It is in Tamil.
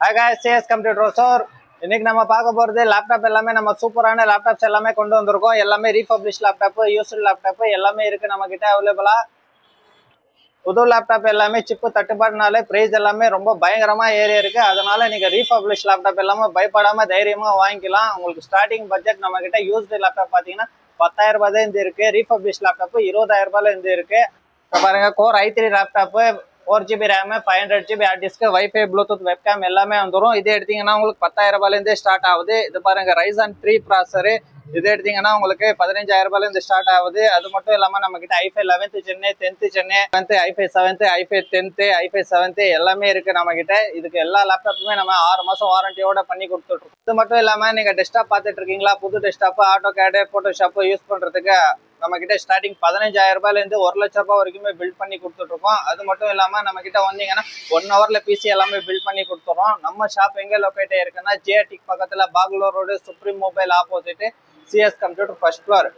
Hi guys, CS Computer Store. இன்னைக்கு நம்ம பார்க்க போறது லேப்டாப் எல்லாமே நம்ம சூப்பரான லேப்டாப்ஸ் எல்லாமே கொண்டு வந்திருக்கோம். எல்லாமே ரீஃபர்பிஷ்ட் லேப்டாப், யூஸ்டு லேப்டாப் எல்லாமே இருக்கு நம்ம கிட்ட அவைலபிளா. புது லேப்டாப் எல்லாமே சிப்பு தட்டுப்பாடுனால பிரைஸ் எல்லாமே ரொம்ப பயங்கரமா ஏறி இருக்கு. அதனால நீங்க ரீஃபர்பிஷ்ட் லேப்டாப் எல்லாமே பயப்படாம தைரியமா வாங்கிக்கலாம். உங்களுக்கு ஸ்டார்டிங் பட்ஜெட் நம்ம கிட்ட யூஸ்டு லேப்டாப் பாத்தீங்கன்னா 10,000 ரூபாய் இருந்து இருக்கு. ரீஃபர்பிஷ்ட் லேப்டாப் 20,000 ரூபாயில இருந்து இருக்கு. பாருங்க core i3 laptop 4GB RAM 500GB hard disk wifi Bluetooth webcam எல்லாமே வந்துடும். இது எடுத்தீங்கன்னா உங்களுக்கு 10,000 ரூபாயிலேருந்தே ஸ்டார்ட் ஆகுது. இது பாருங்க Ryzen 3 ப்ராசரு. இது எடுத்தீங்கன்னா உங்களுக்கு 15,000 ரூபாயிலேருந்து ஸ்டார்ட் ஆகுது. அது மட்டும் இல்லாமல் நம்ம கிட்ட i5 11th Chennai 10th Chennai i5 7th i5 10th i5 7th எல்லாமே இருக்கு நம்ம கிட்ட. இதுக்கு எல்லா லேப்டாப்புமே நம்ம 6 மாசம் வாரண்டியோட பண்ணி கொடுத்துட்ருக்கோம். இது மட்டும் இல்லாமல் நீங்க டெஸ்க்டாப் பார்த்துட்டு இருக்கீங்களா, புது டெஸ்க்டாப் ஆட்டோ கேடு போட்டோஷாப் யூஸ் பண்றதுக்கு நம்ம கிட்ட ஸ்டார்டிங் 15,000 ரூபாயிலேருந்து 1,00,000 ரூபாய் வரைக்குமே பில்ட் பண்ணி கொடுத்துட்டு இருக்கோம். அது மட்டும் இல்லாம நம்ம கிட்ட வந்தீங்கன்னா 1 ஹவர்ல பிசி எல்லாமே பில்ட் பண்ணி கொடுத்துறோம். நம்ம ஷாப் எங்க லொக்கேட் இருக்குன்னா ஜிஆர்டி பக்கத்துல Bagalur road supreme mobile opposite CS computer first floor.